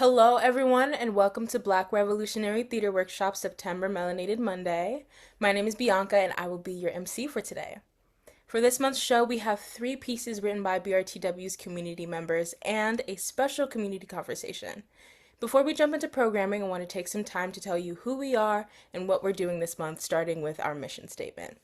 Hello, everyone, and welcome to Black Revolutionary Theater Workshop September Melanated Monday. My name is Bianca, and I will be your MC for today. For this month's show, we have three pieces written by BRTW's community members and a special community conversation. Before we jump into programming, I want to take some time to tell you who we are and what we're doing this month, starting with our mission statement.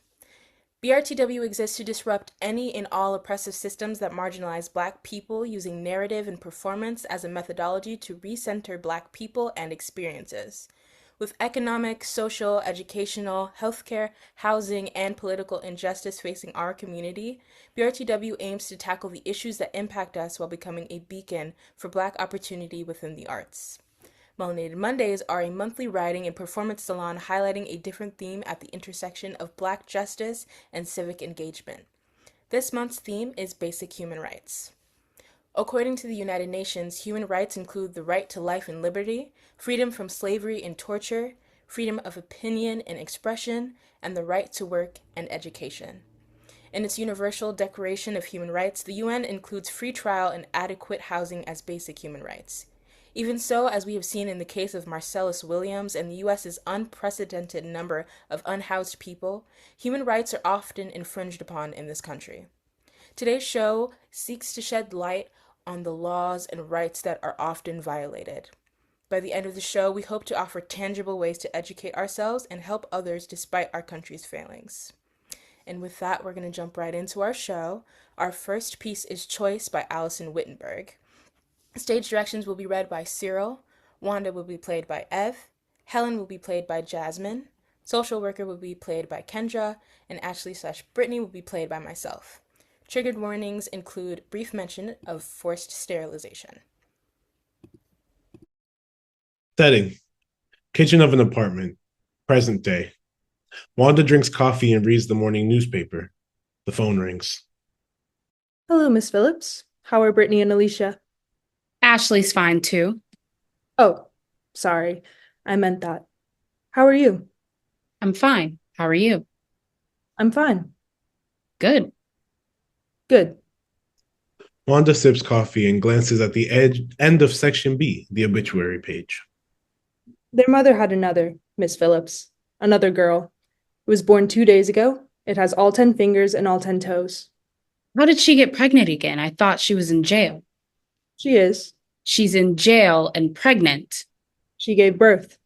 BRTW exists to disrupt any and all oppressive systems that marginalize Black people using narrative and performance as a methodology to recenter Black people and experiences. With economic, social, educational, healthcare, housing, and political injustice facing our community, BRTW aims to tackle the issues that impact us while becoming a beacon for Black opportunity within the arts. Melanated Mondays are a monthly writing and performance salon highlighting a different theme at the intersection of Black justice and civic engagement. This month's theme is basic human rights. According to the United Nations, human rights include the right to life and liberty, freedom from slavery and torture, freedom of opinion and expression, and the right to work and education. In its Universal Declaration of Human Rights, the UN includes free trial and adequate housing as basic human rights. Even so, as we have seen in the case of Marcellus Williams and the U.S.'s unprecedented number of unhoused people, human rights are often infringed upon in this country. Today's show seeks to shed light on the laws and rights that are often violated. By the end of the show, we hope to offer tangible ways to educate ourselves and help others despite our country's failings. And with that, we're going to jump right into our show. Our first piece is Choice by Allison Wittenberg. Stage directions will be read by Cyril, Wanda will be played by Ev, Helen will be played by Jasmine, Social Worker will be played by Kendra, and Ashley/Brittany will be played by myself. Triggered warnings include brief mention of forced sterilization. Setting: kitchen of an apartment. Present day. Wanda drinks coffee and reads the morning newspaper. The phone rings. Hello, Miss Phillips. How are Brittany and Alicia? Ashley's fine too. Oh, sorry. I meant that. How are you? I'm fine. How are you? I'm fine. Good. Good. Wanda sips coffee and glances at the end of section B, the obituary page. Their mother had another, Miss Phillips. Another girl. It was born 2 days ago. It has all 10 fingers and all 10 toes. How did she get pregnant again? I thought she was in jail. She is. She's in jail and pregnant. She gave birth.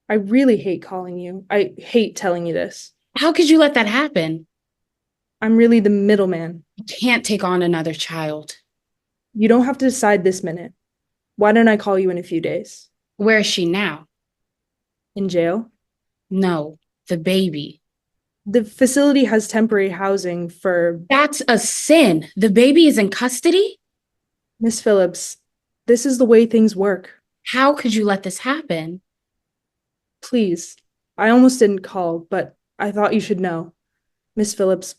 I really hate calling you. I hate telling you this. How could you let that happen? I'm really the middleman. I can't take on another child. You don't have to decide this minute. Why don't I call you in a few days? Where is she now? In jail? No, the baby. The facility has temporary housing for... That's a sin. The baby is in custody? Miss Phillips, this is the way things work. How could you let this happen? Please, I almost didn't call, but I thought you should know. Miss Phillips,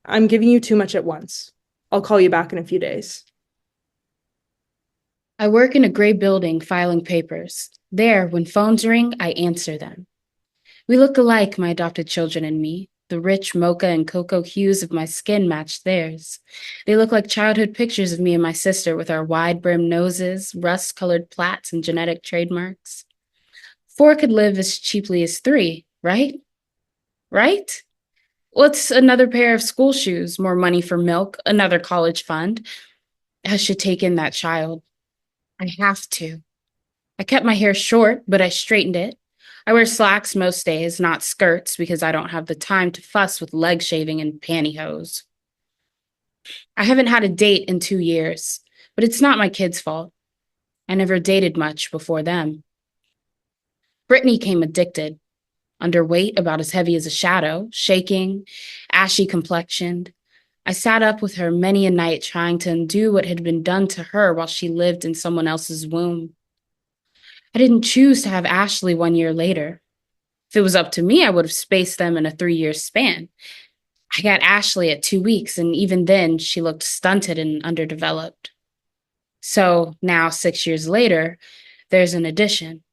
I'm giving you too much at once. I'll call you back in a few days. I work in a gray building filing papers. There, when phones ring, I answer them. We look alike, my adopted children and me. The rich mocha and cocoa hues of my skin match theirs. They look like childhood pictures of me and my sister with our wide-brimmed noses, rust-colored plaits, and genetic trademarks. 4 could live as cheaply as 3, right? Right? What's another pair of school shoes, more money for milk, another college fund? I should take in that child. I have to. I kept my hair short, but I straightened it. I wear slacks most days, not skirts, because I don't have the time to fuss with leg shaving and pantyhose. I haven't had a date in 2 years, but it's not my kids' fault. I never dated much before them. Brittany came addicted, underweight, about as heavy as a shadow, shaking, ashy complexioned. I sat up with her many a night trying to undo what had been done to her while she lived in someone else's womb. I didn't choose to have Ashley 1 year later. If it was up to me, I would have spaced them in a 3-year span. I got Ashley at 2 weeks, and even then, she looked stunted and underdeveloped. So now, 6 years later, there's an addition.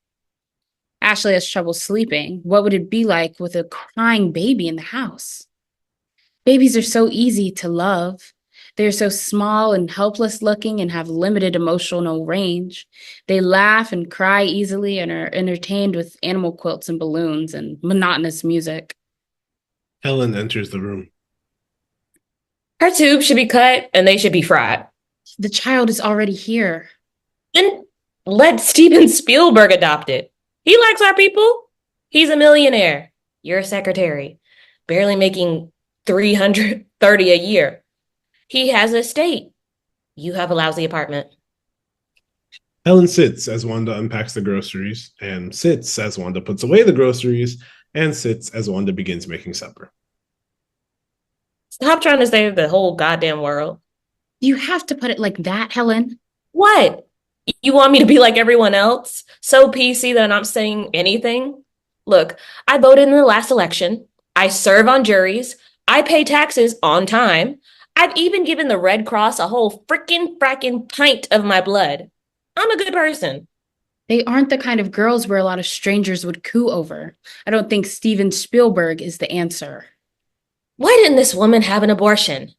Ashley has trouble sleeping. What would it be like with a crying baby in the house? Babies are so easy to love. They're so small and helpless looking and have limited emotional range. They laugh and cry easily and are entertained with animal quilts and balloons and monotonous music. Helen enters the room. Her tubes should be cut and they should be fried. The child is already here. Then let Steven Spielberg adopt it. He likes our people. He's a millionaire. You're a secretary, barely making $330 a year. He has a estate. You have a lousy apartment. Helen sits as Wanda unpacks the groceries, and sits as Wanda puts away the groceries, and sits as Wanda begins making supper. Stop trying to save the whole goddamn world. You have to put it like that, Helen. What? You want me to be like everyone else? So PC that I'm not saying anything? Look, I voted in the last election. I serve on juries. I pay taxes on time. I've even given the Red Cross a whole frackin' pint of my blood. I'm a good person. They aren't the kind of girls where a lot of strangers would coo over. I don't think Steven Spielberg is the answer. Why didn't this woman have an abortion?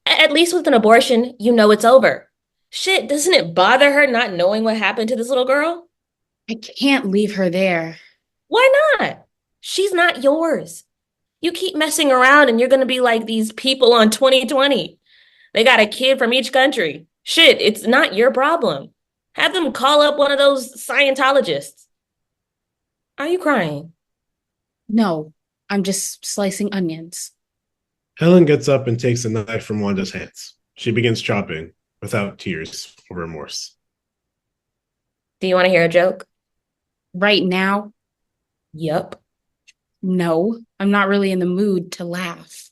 At least with an abortion, you know it's over. Shit, doesn't it bother her not knowing what happened to this little girl? I can't leave her there. Why not? She's not yours. You keep messing around and you're gonna be like these people on 2020. They got a kid from each country. Shit, it's not your problem. Have them call up one of those Scientologists. Are you crying? No, I'm just slicing onions. Helen gets up and takes a knife from Wanda's hands. She begins chopping, without tears or remorse. Do you want to hear a joke? Right now? Yup. No, I'm not really in the mood to laugh.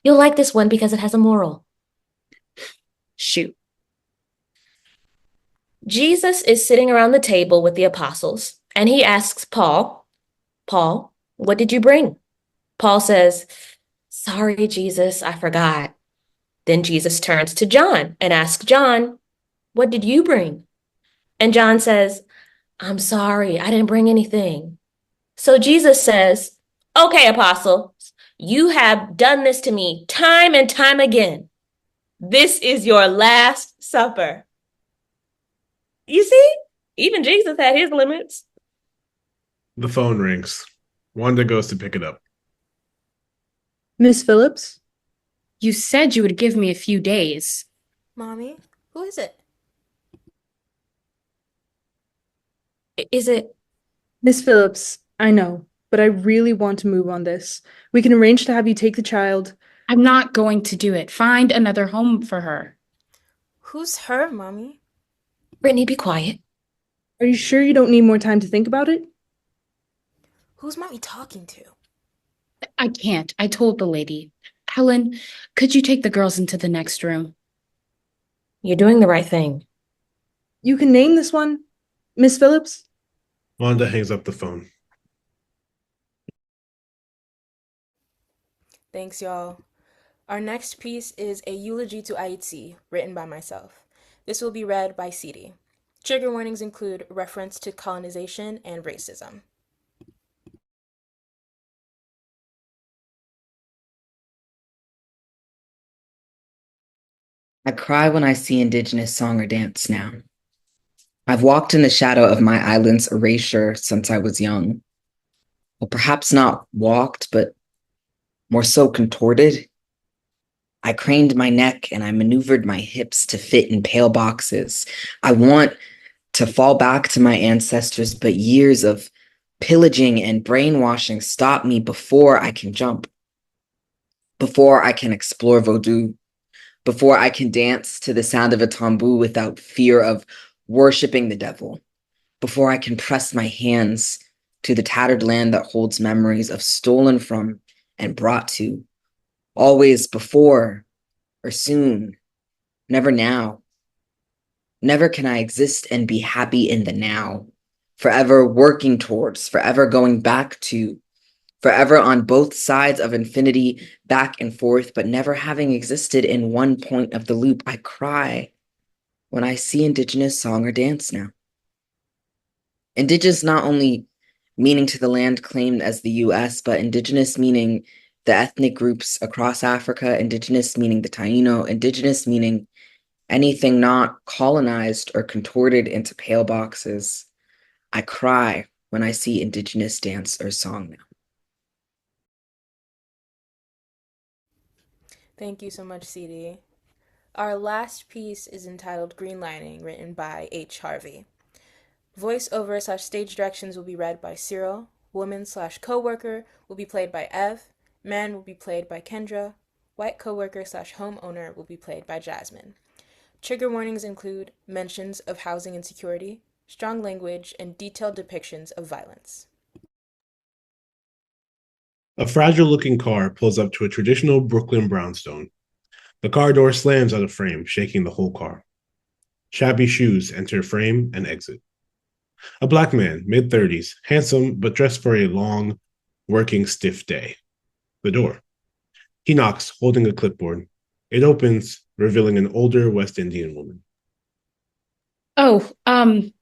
You'll like this one because it has a moral. Shoot. Jesus is sitting around the table with the apostles, and he asks Paul, what did you bring? Paul says, sorry, Jesus, I forgot. Then Jesus turns to John and asks John, what did you bring? And John says, I'm sorry, I didn't bring anything. So Jesus says, okay, apostles, you have done this to me time and time again. This is your last supper. You see, even Jesus had his limits. The phone rings. Wanda goes to pick it up. Miss Phillips? You said you would give me a few days. Mommy, who is it? Is it? Miss Phillips, I know, but I really want to move on this. We can arrange to have you take the child. I'm not going to do it. Find another home for her. Who's her, Mommy? Brittany, be quiet. Are you sure you don't need more time to think about it? Who's Mommy talking to? I can't. I told the lady. Helen, could you take the girls into the next room? You're doing the right thing. You can name this one, Miss Phillips. Wanda hangs up the phone. Thanks, y'all. Our next piece is a eulogy to Haiti, written by myself. This will be read by Sidi. Trigger warnings include reference to colonization and racism. I cry when I see Indigenous song or dance now. I've walked in the shadow of my island's erasure since I was young. Well, perhaps not walked, but more so contorted. I craned my neck and I maneuvered my hips to fit in pale boxes. I want to fall back to my ancestors, but years of pillaging and brainwashing stop me before I can jump, before I can explore voodoo, before I can dance to the sound of a tambour without fear of worshiping the devil, before I can press my hands to the tattered land that holds memories of stolen from and brought to, always before or soon, never now. Never can I exist and be happy in the now, forever working towards, forever going back to, forever on both sides of infinity, back and forth, but never having existed in one point of the loop. I cry when I see Indigenous song or dance now. Indigenous not only meaning to the land claimed as the US, but Indigenous meaning the ethnic groups across Africa, indigenous meaning the Taino, indigenous meaning anything not colonized or contorted into pale boxes. I cry when I see indigenous dance or song now. Thank you so much, CD. Our last piece is entitled Green Lining, written by H. Harvey. Voiceover / stage directions will be read by Cyril. Woman / co-worker will be played by Ev. Man will be played by Kendra. White co-worker / homeowner will be played by Jasmine. Trigger warnings include mentions of housing insecurity, strong language, and detailed depictions of violence. A fragile-looking car pulls up to a traditional Brooklyn brownstone. The car door slams out of frame, shaking the whole car. Shabby shoes enter frame and exit. A black man, mid-30s, handsome but dressed for a long, working, stiff day. The door. He knocks, holding a clipboard. It opens, revealing an older West Indian woman. Oh,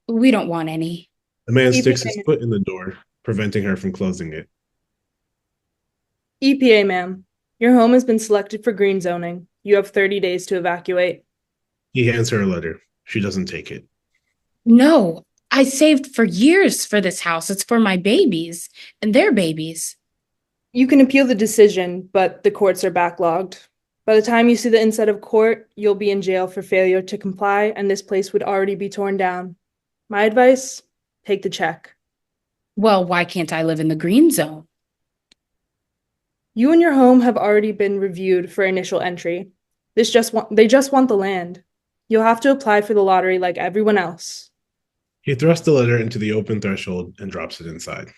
we don't want any. The man EPA. sticks his foot in the door, preventing her from closing it. EPA, ma'am. Your home has been selected for green zoning. You have 30 days to evacuate. He hands her a letter. She doesn't take it. No, I saved for years for this house. It's for my babies and their babies. You can appeal the decision, but the courts are backlogged. By the time you see the inside of court, you'll be in jail for failure to comply, and this place would already be torn down. My advice? Take the check. Well, why can't I live in the green zone? You and your home have already been reviewed for initial entry. They just want the land. You'll have to apply for the lottery like everyone else. He thrusts the letter into the open threshold and drops it inside.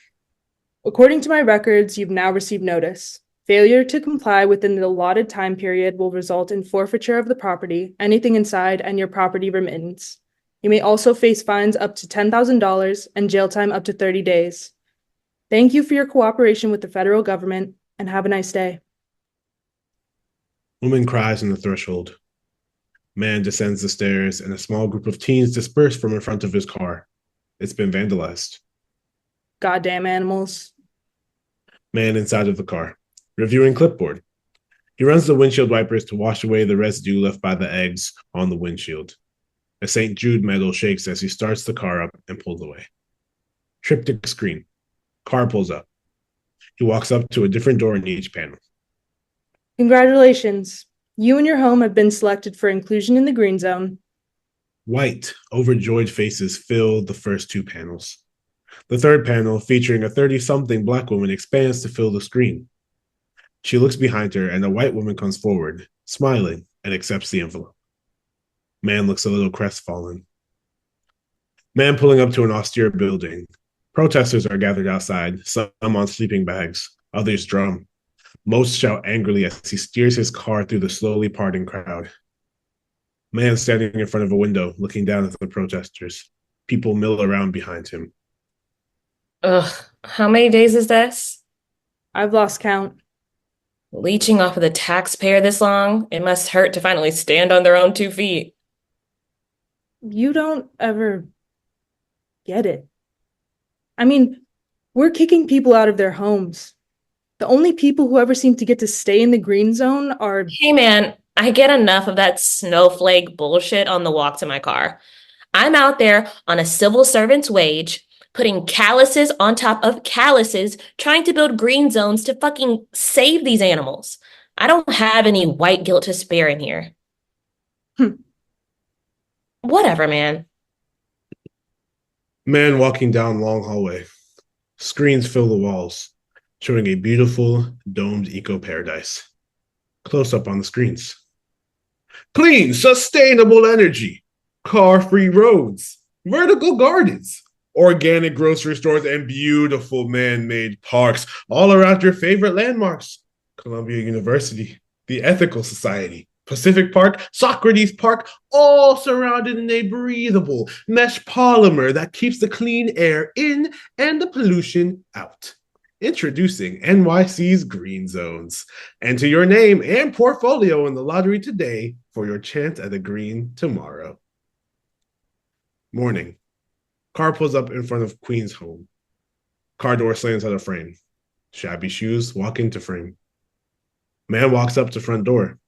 According to my records, you've now received notice. Failure to comply within the allotted time period will result in forfeiture of the property, anything inside, and your property remittance. You may also face fines up to $10,000 and jail time up to 30 days. Thank you for your cooperation with the federal government, and have a nice day. Woman cries on the threshold. Man descends the stairs, and a small group of teens disperse from in front of his car. It's been vandalized. Goddamn animals. Man inside of the car, reviewing clipboard. He runs the windshield wipers to wash away the residue left by the eggs on the windshield. A St. Jude medal shakes as he starts the car up and pulls away. Triptych screen. Car pulls up. He walks up to a different door in each panel. Congratulations. You and your home have been selected for inclusion in the green zone. White, overjoyed faces fill the first two panels. The third panel, featuring a 30-something black woman, expands to fill the screen. She looks behind her, and a white woman comes forward, smiling, and accepts the envelope. Man looks a little crestfallen. Man pulling up to an austere building. Protesters are gathered outside, some on sleeping bags, others drum. Most shout angrily as he steers his car through the slowly parting crowd. Man standing in front of a window, looking down at the protesters. People mill around behind him. Ugh, how many days is this? I've lost count. Leeching off of the taxpayer this long? It must hurt to finally stand on their own 2 feet. You don't ever get it. I mean, we're kicking people out of their homes. The only people who ever seem to get to stay in the green zone are... Hey man, I get enough of that snowflake bullshit on the walk to my car. I'm out there on a civil servant's wage, putting calluses on top of calluses, trying to build green zones to fucking save these animals. I don't have any white guilt to spare in here. Whatever, man. Man walking down long hallway. Screens fill the walls, showing a beautiful, domed eco-paradise. Close up on the screens. Clean, sustainable energy, car-free roads, vertical gardens, organic grocery stores, and beautiful man-made parks all around your favorite landmarks. Columbia University, the Ethical Society, Pacific Park, Socrates Park, all surrounded in a breathable mesh polymer that keeps the clean air in and the pollution out. Introducing NYC's Green Zones. Enter your name and portfolio in the lottery today for your chance at a green tomorrow. Morning. Car pulls up in front of Queen's home. Car door slams out of frame. Shabby shoes walk into frame. Man walks up to front door.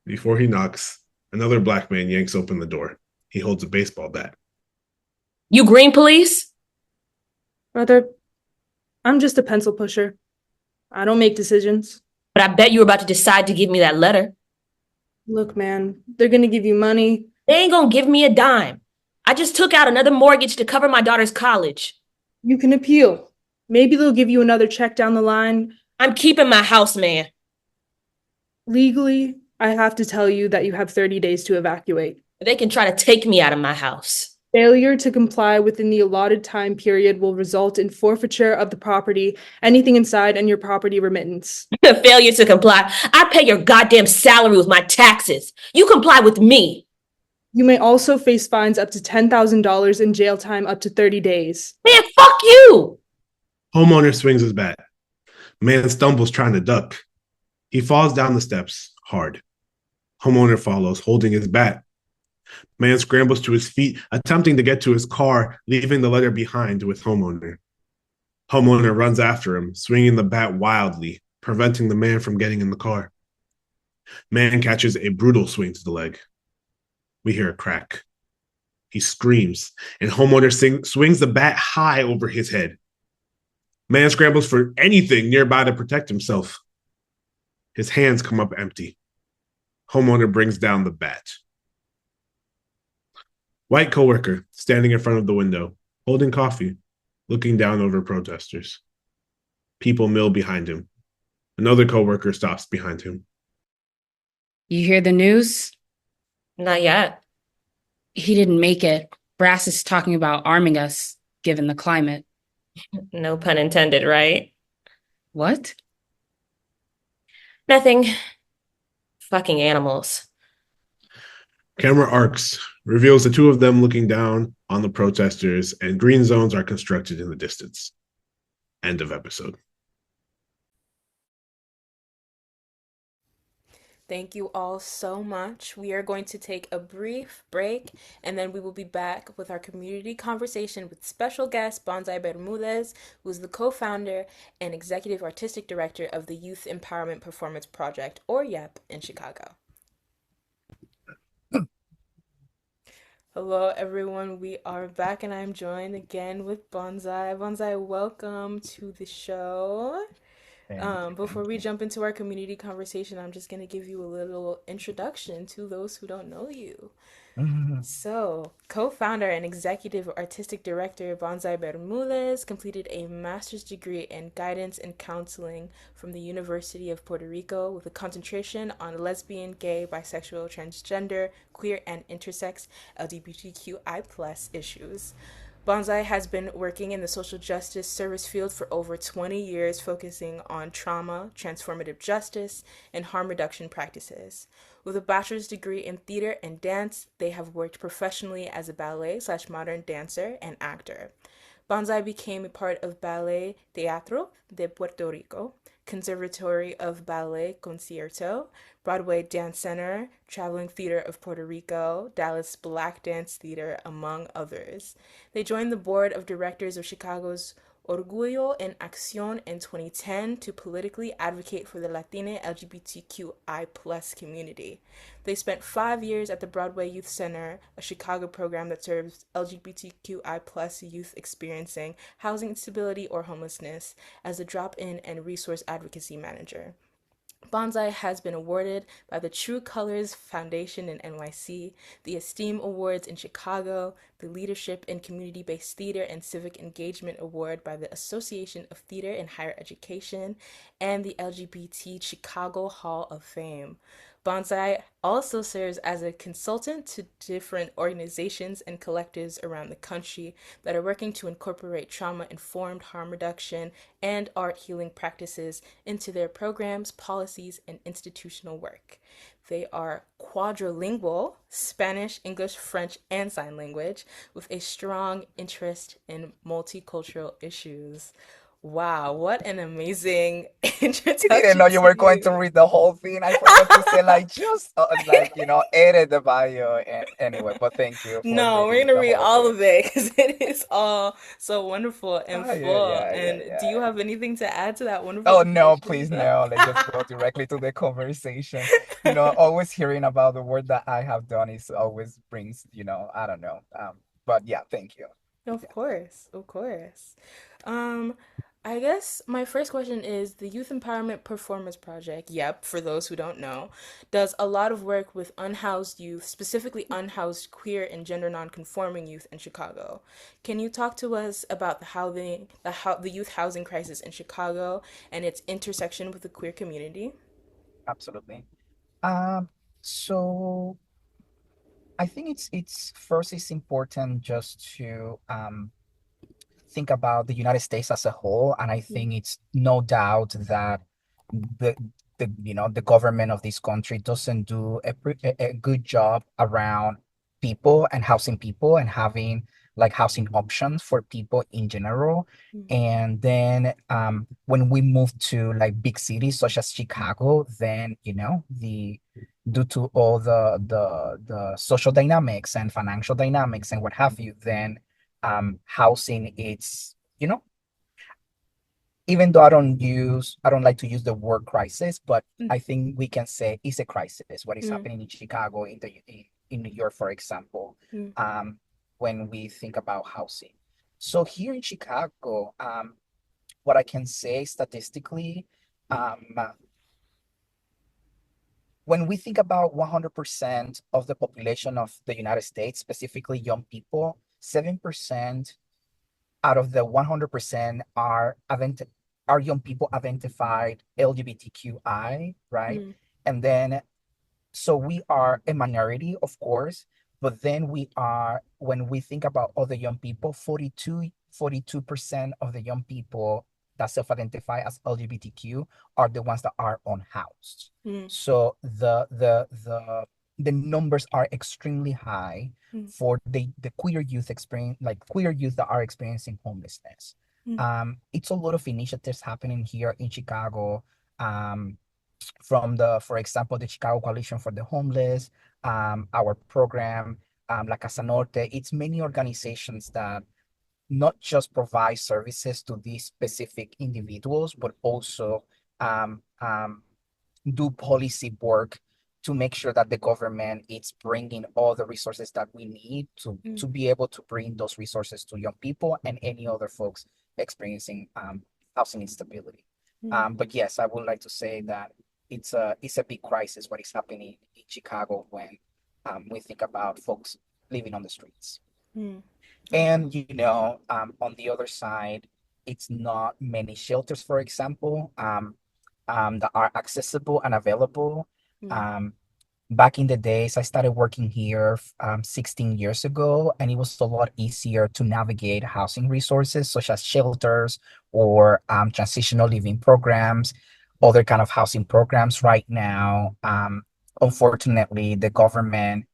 Before he knocks, another black man yanks open the door. He holds a baseball bat. You green police? Brother, I'm just a pencil pusher. I don't make decisions. But I bet you were about to decide to give me that letter. Look, man, they're gonna give you money. They ain't gonna give me a dime. I just took out another mortgage to cover my daughter's college. You can appeal. Maybe they'll give you another check down the line. I'm keeping my house, man. Legally, I have to tell you that you have 30 days to evacuate. They can try to take me out of my house. Failure to comply within the allotted time period will result in forfeiture of the property, anything inside, and your property remittance. Failure to comply. I pay your goddamn salary with my taxes. You comply with me. You may also face fines up to $10,000 and jail time up to 30 days. Man, fuck you. Homeowner swings his bat. Man stumbles trying to duck. He falls down the steps hard. Homeowner follows, holding his bat. Man scrambles to his feet, attempting to get to his car, leaving the letter behind with homeowner. Homeowner runs after him, swinging the bat wildly, preventing the man from getting in the car. Man catches a brutal swing to the leg. We hear a crack. He screams, and homeowner swings the bat high over his head. Man scrambles for anything nearby to protect himself. His hands come up empty. Homeowner brings down the bat. White coworker standing in front of the window, holding coffee, looking down over protesters. People mill behind him. Another coworker stops behind him. You hear the news? Not yet. He didn't make it. Brass is talking about arming us, given the climate. No pun intended, right? What? Nothing. Fucking animals. Camera arcs, reveals the two of them looking down on the protesters, and green zones are constructed in the distance. End of episode. Thank you all so much. We are going to take a brief break and then we will be back with our community conversation with special guest Bonsai Bermúdez, who is the co-founder and executive artistic director of the Youth Empowerment Performance Project, or YEPP, in Chicago. Hello, everyone. We are back, and I'm joined again with Bonsai. Bonsai, welcome to the show. Before we jump into our community conversation, I'm just going to give you a little introduction to those who don't know you. So, co-founder and executive artistic director Bonsai Bermúdez completed a master's degree in guidance and counseling from the University of Puerto Rico with a concentration on lesbian, gay, bisexual, transgender, queer, and intersex LGBTQI+ issues. Bonsai has been working in the social justice service field for over 20 years, focusing on trauma, transformative justice, and harm reduction practices. With a bachelor's degree in theater and dance, they have worked professionally as a ballet/modern dancer and actor. Bonsai became a part of Ballet Teatro de Puerto Rico, Conservatory of Ballet Concierto, Broadway Dance Center, Traveling Theater of Puerto Rico, Dallas Black Dance Theater, among others. They joined the board of directors of Chicago's Orgullo en Acción in 2010 to politically advocate for the Latina LGBTQI+ community. They spent 5 years at the Broadway Youth Center, a Chicago program that serves LGBTQI+ youth experiencing housing instability or homelessness, as a drop-in and resource advocacy manager. Bonsai has been awarded by the True Colors Foundation in NYC, the Esteem Awards in Chicago, the Leadership in Community-Based Theater and Civic Engagement Award by the Association of Theater and Higher Education, and the LGBT Chicago Hall of Fame. Bonsai also serves as a consultant to different organizations and collectives around the country that are working to incorporate trauma-informed harm reduction and art healing practices into their programs, policies, and institutional work. They are quadrilingual, Spanish, English, French, and sign language, with a strong interest in multicultural issues. Wow, what an amazing I didn't know introduction you to were going to you. read the whole thing. I forgot to say like just like edit the bio and anyway. But thank you for No, we're reading gonna the read whole all thing. of it because it is all so wonderful and Oh yeah, full. yeah, yeah, And do you yeah. have anything to add to that wonderful Oh no, introduction? please no. Let's just go directly to the conversation. Always hearing about the work that I have done is always brings, I don't know. But yeah, thank you. Of Yeah, course, of course. Um, I guess my first question is the Youth Empowerment Performance Project, YEPP, for those who don't know, does a lot of work with unhoused youth, specifically unhoused queer and gender nonconforming youth in Chicago. Can you talk to us about the youth housing crisis in Chicago and its intersection with the queer community? absolutely. Um, so I think it's first it's important just to think about the United States as a whole, and I Mm, think it's no doubt that the the government of this country doesn't do a good job around people and having like housing options for people in general. mm, And then when we move to like big cities such as Chicago, then the due to all the social dynamics and financial dynamics and what have you, then housing it's even though I don't like to use the word crisis, but mm, I think we can say it's a crisis what is mm, happening in Chicago, in New York, for example, mm, um, when we think about housing. So here in Chicago, what I can say statistically, um, when we think about 100% of the population of the United States, specifically young people, 7% out of the 100% are young people identified LGBTQI, right? mm, And then so we are a minority, of course, but then we are, when we think about other young people, 42% of the young people that self-identify as LGBTQ are the ones that are unhoused. mm, So the numbers are extremely high mm, for the queer youth experience, like queer youth that are experiencing homelessness. mm, It's a lot of initiatives happening here in Chicago. From for example, the Chicago Coalition for the Homeless, our program, La Casa Norte. It's many organizations that not just provide services to these specific individuals, but also um, um, do policy work to make sure that the government is bringing all the resources that we need mm, to be able to bring those resources to young people and any other folks experiencing housing instability. mm. But yes, I would like to say that it's a big crisis what is happening in Chicago when we think about folks living on the streets. Mm. Okay. And on the other side, it's not many shelters, for example, that are accessible and available. Mm. Um, Back in the days, I started working here 16 years ago, and it was a lot easier to navigate housing resources such as shelters or transitional living programs, other kind of housing programs. Right now, unfortunately, the government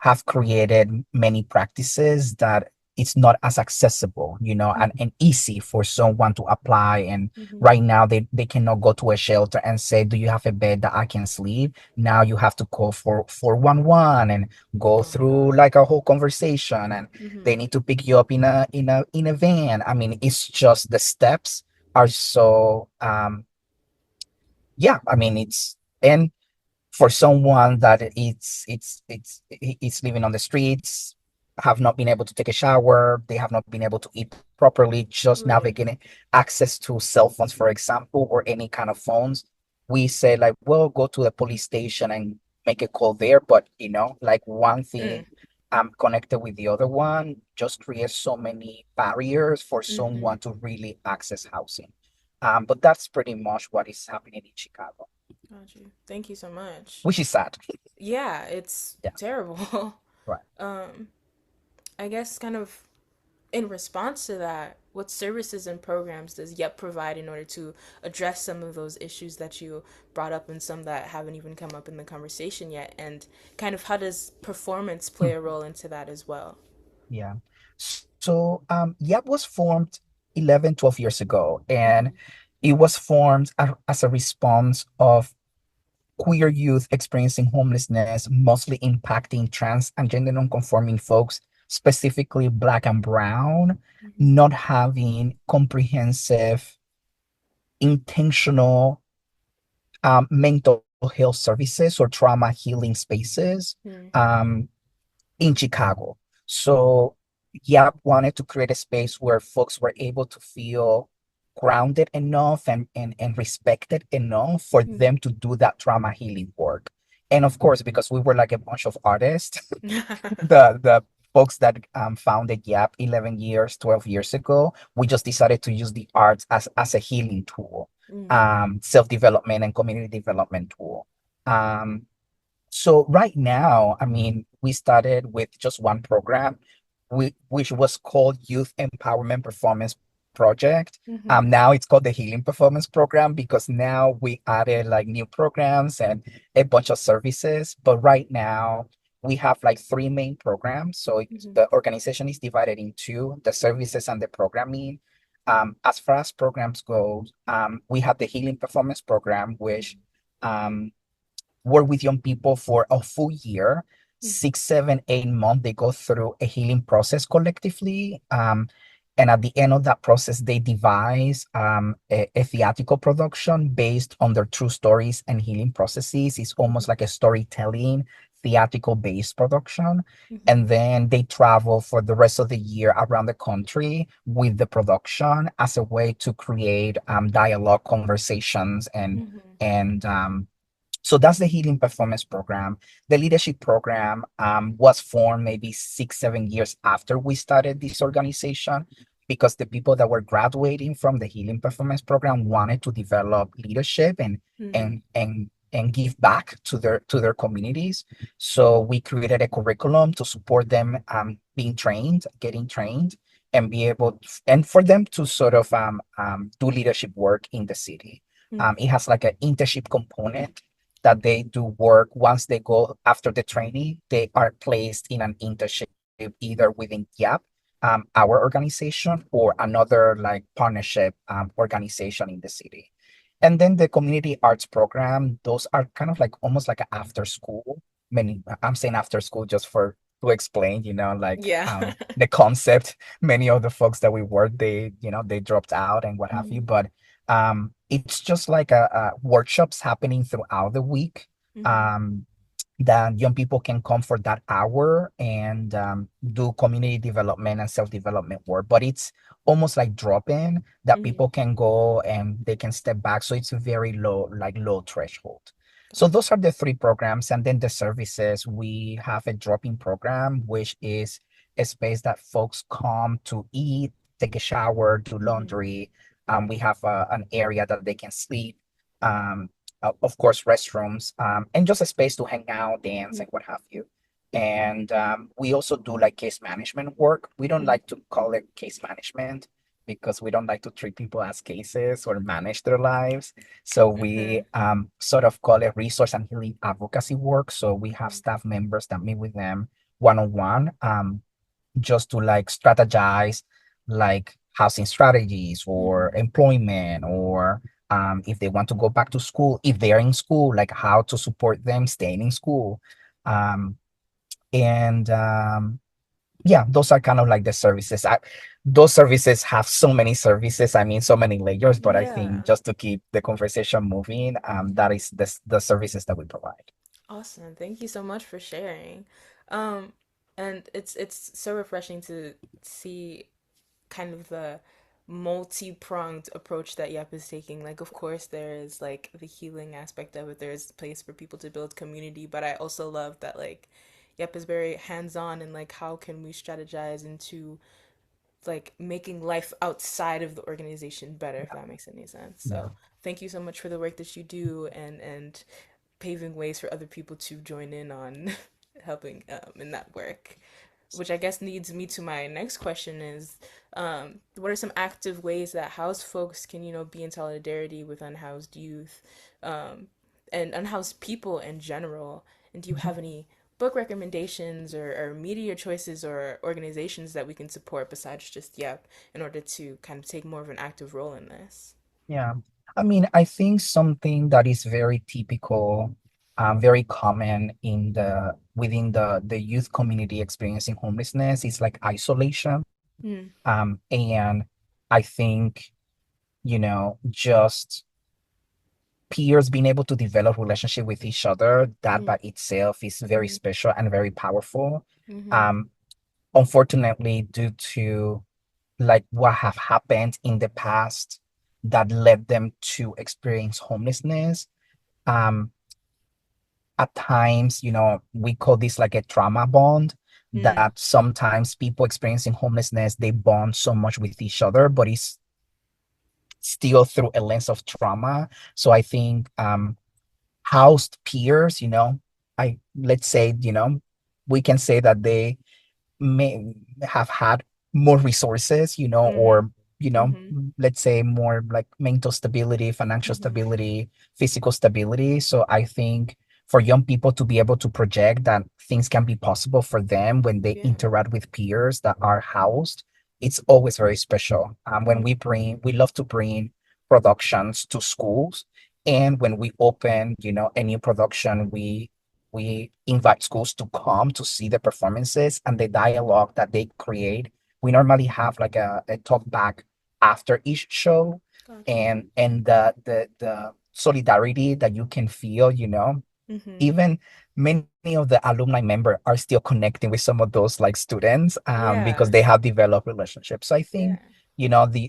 have created many practices that it's not as accessible, Mm. and easy for someone to apply. And Mhm. right now they cannot go to a shelter and say, do you have a bed that I can sleep? Now you have to call for 411 and go Oh my through God. like a whole conversation, and they Mhm. need to pick you up in a van. I mean, it's just the steps are so yeah, I mean and for someone that it's living on the streets, have not been able to take a shower, they have not been able to eat properly, just Right. navigating access to cell phones, for example, or any kind of phones. We say like, well, go to the police station and make a call there, but like one Mm. thing connected with the other one just creates so many barriers for Mhm. someone to really access housing. But that's pretty much what is happening in Chicago, Got you. Thank you so much. which is sad. Yeah, it's Yeah, terrible. right. Um, I guess kind of in response to that, what services and programs does YEP provide in order to address some of those issues that you brought up and some that haven't even come up in the conversation yet? And kind of how does performance play Hmm. a role into that as well? Yeah. So, YEP was formed 11, 12 years ago. And it was formed as a response of queer youth experiencing homelessness, mostly impacting trans and gender nonconforming folks, specifically Black and Brown, Mhm. not having comprehensive, intentional mental health services or trauma healing spaces Mm. um, in Chicago. So YAP wanted to create a space where folks were able to feel grounded enough and respected enough for Mm. them to do that trauma healing work. And of course, because we were like a bunch of artists, the folks that founded YAP 11 years, 12 years ago, we just decided to use the arts as a healing tool, Mm. self-development and community development tool. Um, so right now, I mean, we started with just one program, which was called Youth Empowerment Performance Project. Mhm. Now it's called the Healing Performance Program because now we added like new programs and a bunch of services. But right now we have like three main programs. So Mhm. the organization is divided in two, the services and the programming. As far as programs go, we have the Healing Performance Program, which um, work with young people for a full year, Mhm. 6, 7, 8 months. They go through a healing process collectively. And at the end of that process, they devise a theatrical production based on their true stories and healing processes. It's almost Mhm. like a storytelling, theatrical based production. Mhm. And then they travel for the rest of the year around the country with the production as a way to create dialogue conversations Mhm. and so that's the Healing Performance Program. The leadership program was formed maybe 6, 7 years after we started this organization because the people that were graduating from the Healing Performance Program wanted to develop leadership and Mhm. and and and give back to their communities. So we created a curriculum to support them being trained, getting trained, and be able and for them to sort of do leadership work in the city. Mhm. It has like an internship component that they do work once they go after the training, they are placed in an internship either within YAP, our organization, or another like partnership organization in the city. And then the community arts program, those are kind of like almost like an after school. Many I'm saying after school just for to explain, like Yeah. the concept. Many of the folks that we work, they dropped out and what have you. Mhm. But it's just like a workshops happening throughout the week. Mhm. Um, that young people can come for that hour and do community development and self-development work. But it's almost like drop-in that Mhm. people can go and they can step back. So it's a very low, like low threshold. So Gotcha. those are the three programs. And then the services, we have a drop-in program, which is a space that folks come to eat, take a shower, do Mhm. laundry. We have an area that they can sleep. Um, of course, restrooms, and just a space to hang out, dance, and what have you. And we also do like case management work. We don't Mhm. like to call it case management because we don't like to treat people as cases or manage their lives. So we Mhm. sort of call it resource and healing advocacy work. So we have Mhm. staff members that meet with them one on one, just to like strategize like housing strategies or Mhm. employment or if they want to go back to school, if they're in school, like how to support them staying in school. Um, and yeah, those are kind of like the services. Those services have so many services, I mean, so many layers, but I think Yeah. just to keep the conversation moving, that is the services that we provide. Awesome. Thank you so much for sharing. Um, and it's so refreshing to see kind of the multi-pronged approach that YEP is taking. Like, of course, there is like the healing aspect of it. There's a place for people to build community, but I also love that like YEP is very hands-on and like how can we strategize into like making life outside of the organization better, if that makes any sense. Yeah. So thank you so much for the work that you do and paving ways for other people to join in on helping in that work. Which I guess leads me to my next question is, what are some active ways that housed folks can, be in solidarity with unhoused youth, um, and unhoused people in general? And do you Mhm. have any book recommendations or media choices or organizations that we can support besides just YEP in order to kind of take more of an active role in this? Yeah. I mean, I think something that is very typical, very common in the within the youth community experiencing homelessness is like isolation. Mm, And I think, just peers being able to develop relationship with each other, that mm, by itself is very mm, special and very powerful. mm-hmm. Um, Unfortunately, due to like what have happened in the past that led them to experience homelessness, um, at times, we call this like a trauma bond, Mm, that sometimes people experiencing homelessness, they bond so much with each other, but it's still through a lens of trauma. So I think housed peers, I let's say, we can say that they may have had more resources, mm-hmm. or, Mm-hmm. let's say more like mental stability, financial Mm-hmm. stability, physical stability. So I think for young people to be able to project that things can be possible for them when they Yeah. interact with peers that are housed, it's always very special. When Mm, we love to bring productions to schools. And when we open, a new production, we invite schools to come to see the performances and the dialogue that they create. We normally have like a talk back after each show, gotcha. and the solidarity that you can feel, Mm-hmm. even many of the alumni member are still connecting with some of those like students, because Yeah. they have developed relationships. So I Yeah. think,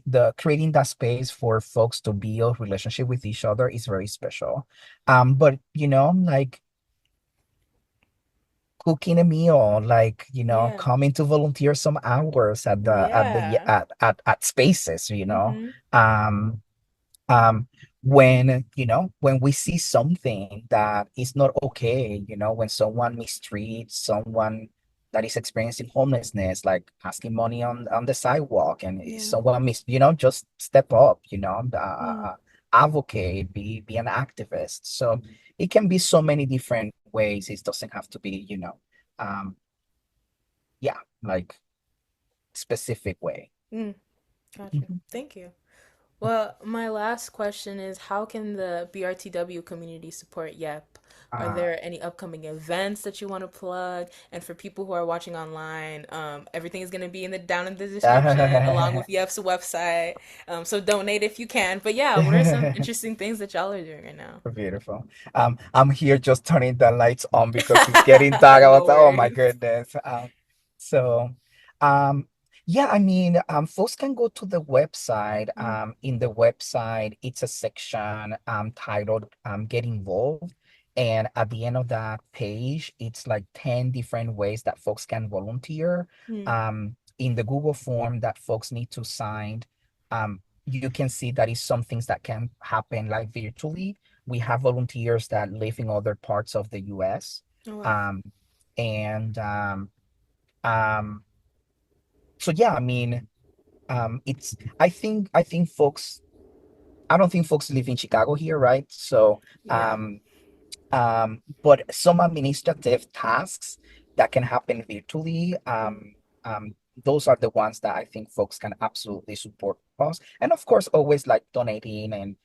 the creating that space for folks to build relationship with each other is very special. But like cooking a meal, like, Yeah. coming to volunteer some hours Yeah. at spaces, Mm-hmm. um um when we see something that is not okay, when someone mistreats someone that is experiencing homelessness, like asking money on the sidewalk, and if Yeah. someone just step up, Mm, advocate, be an activist. So it can be so many different ways. It doesn't have to be, um yeah, like specific way. mm, gotcha. Mhm. Thank you. Well, my last question is how can the BRTW community support YEP? Are uh there any upcoming events that you want to plug? And for people who are watching online, everything is going to be down in the description along with YEP's website. So donate if you can. But yeah, what are some interesting things that y'all are doing right now? Beautiful. I'm here just turning the lights on because it's getting dark. I was No like, oh my worries. goodness. So, um, yeah, I mean, folks can go to the website. Mm, In the website, it's a section titled Get Involved. And at the end of that page, it's like 10 different ways that folks can volunteer. mm, In the Google form that folks need to sign, you can see that is some things that can happen like virtually. We have volunteers that live in other parts of the US. oh wow. Um, and um, so yeah, I mean, it's I think folks I don't think folks live in Chicago here, right? So Yeah. um, but some administrative tasks that can happen virtually, Mm, those are the ones that I think folks can absolutely support us. And of course, always like donating and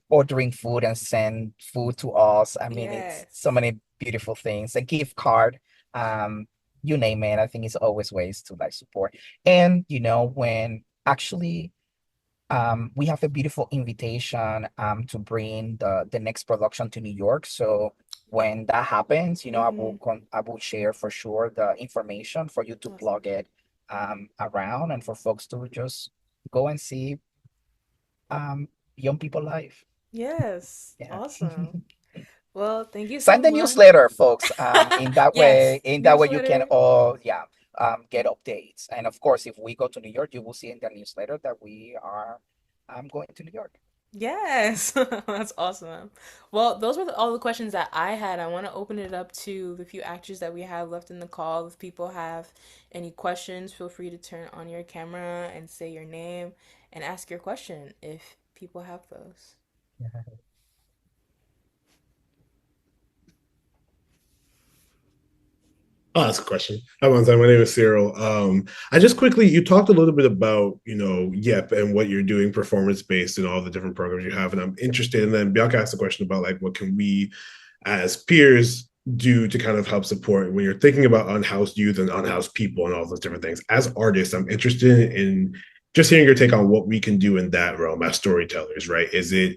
ordering food and send food to us. I mean, it's so yes. many beautiful things. A gift card, um, you name it. I think it's always ways to like support. And when actually we have a beautiful invitation to bring the next production to New York. So when that happens, Mm-hmm. I will share for sure the information for you to Awesome. plug it around, and for folks to just go and see um young people live. Yes. Yeah. Awesome. Well, thank you so Sign the much. newsletter, folks. In that way, Yes, you can newsletter. all, yeah, get updates. And of course, if we go to New York, you will see in the newsletter that we are going to New York. Yes, that's awesome. Well, those were all the questions that I had. I want to open it up to the few actors that we have left in the call. If people have any questions, feel free to turn on your camera and say your name and ask your question if people have those. Oh, that's a question. Hi, Bonsai. My name is Cyril. I just quickly, you talked a little bit about, YEP and what you're doing performance based and all the different programs you have. And I'm interested. And then Bianca asked a question about like, what can we as peers do to kind of help support when you're thinking about unhoused youth and unhoused people and all those different things. As artists, I'm interested in just hearing your take on what we can do in that realm as storytellers, right? Is it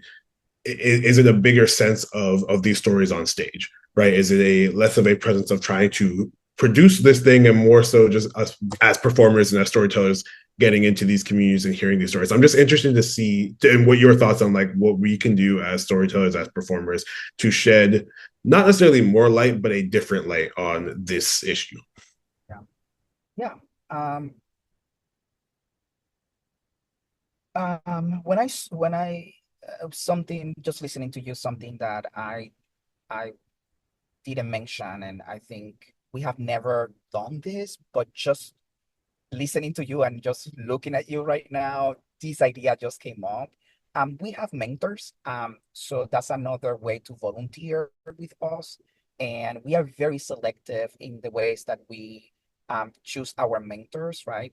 a bigger sense of these stories on stage, right? Is it a less of a presence of trying to produce this thing and more so just us as performers and as storytellers getting into these communities and hearing these stories? I'm just interested to see and what your thoughts on like what we can do as storytellers, as performers to shed not necessarily more light, but a different light on this issue. Yeah. Yeah. Um, when I something just listening to you, something that I didn't mention, and I think we have never done this, but just listening to you and just looking at you right now, this idea just came up. We have mentors, so that's another way to volunteer with us, and we are very selective in the ways that we choose our mentors, right?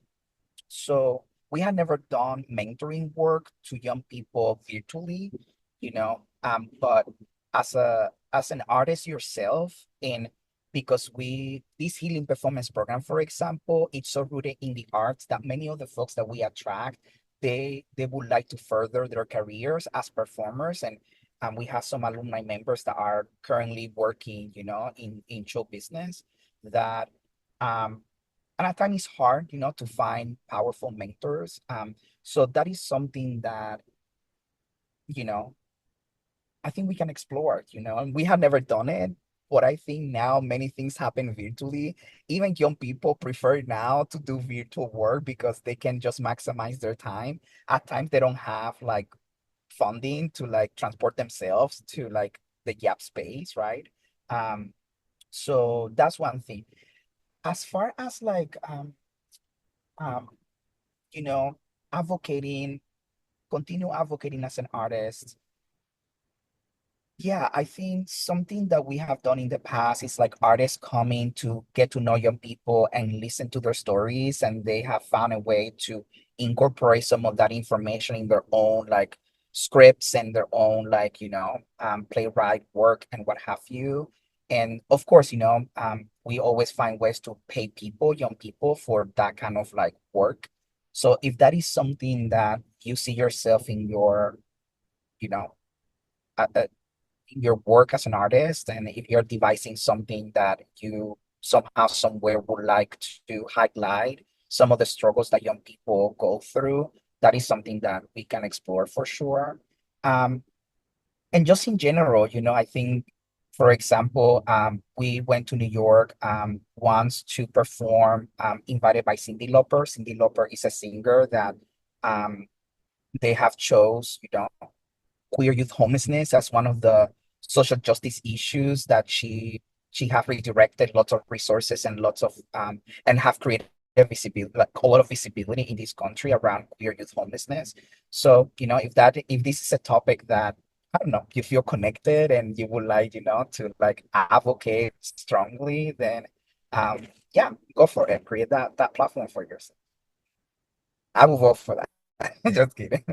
So we had never done mentoring work to young people virtually, but as an artist yourself, and because we this healing performance program, for example, it's so rooted in the arts that many of the folks that we attract, they would like to further their careers as performers, and we have some alumni members that are currently working, in show business that um and at times it's hard, to find powerful mentors. So that is something that, you know, I think we can explore, and we have never done it. But I think now many things happen virtually. Even young people prefer now to do virtual work because they can just maximize their time. At times they don't have like funding to like transport themselves to like the YEPP space, right? Um, so that's one thing. As far as like um you know, advocating, continue advocating as an artist. Yeah, I think something that we have done in the past is like artists coming to get to know young people and listen to their stories, and they have found a way to incorporate some of that information in their own like scripts and their own like, playwright work and what have you. And of course, we always find ways to pay people, young people, for that kind of like work. So if that is something that you see yourself in you know, uh, uh, your work as an artist, and if you're devising something that you somehow somewhere would like to highlight some of the struggles that young people go through, that is something that we can explore for sure. um and just in general, I think, for example, we went to New York once to perform, invited by Cindy Lauper. Cindy Lauper is a singer that um they have chose, queer youth homelessness as one of the social justice issues that she have redirected lots of resources and lots of and have created visibility, like a lot of visibility in this country around queer youth homelessness. So, if this is a topic that, I don't know, you feel connected and you would like, to like advocate strongly, then yeah, go for it. Create that platform for yourself. I will vote for that. Just kidding.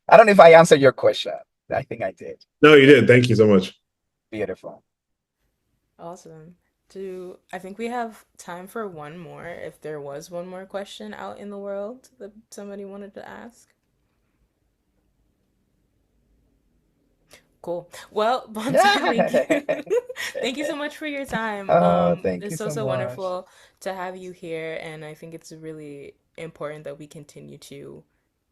I don't know if I answered your question. I think I did. No, you did. Thank you so much. Beautiful. Awesome. Do I think we have time for one more if there was one more question out in the world that somebody wanted to ask? Cool. Well, Bonsai, thank you. Thank you so much for your time. Oh, thank It's you so, so so much. wonderful to have you here, and I think it's really important that we continue to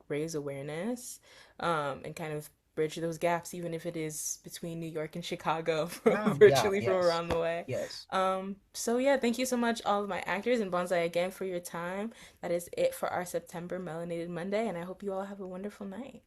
raise awareness, and kind of bridge those gaps, even if it is between New York and Chicago, Yeah, virtually from yes, around the way. yes. So yeah, thank you so much, all of my actors, and Bonsai again for your time. That is it for our September Melanated Monday, and I hope you all have a wonderful night.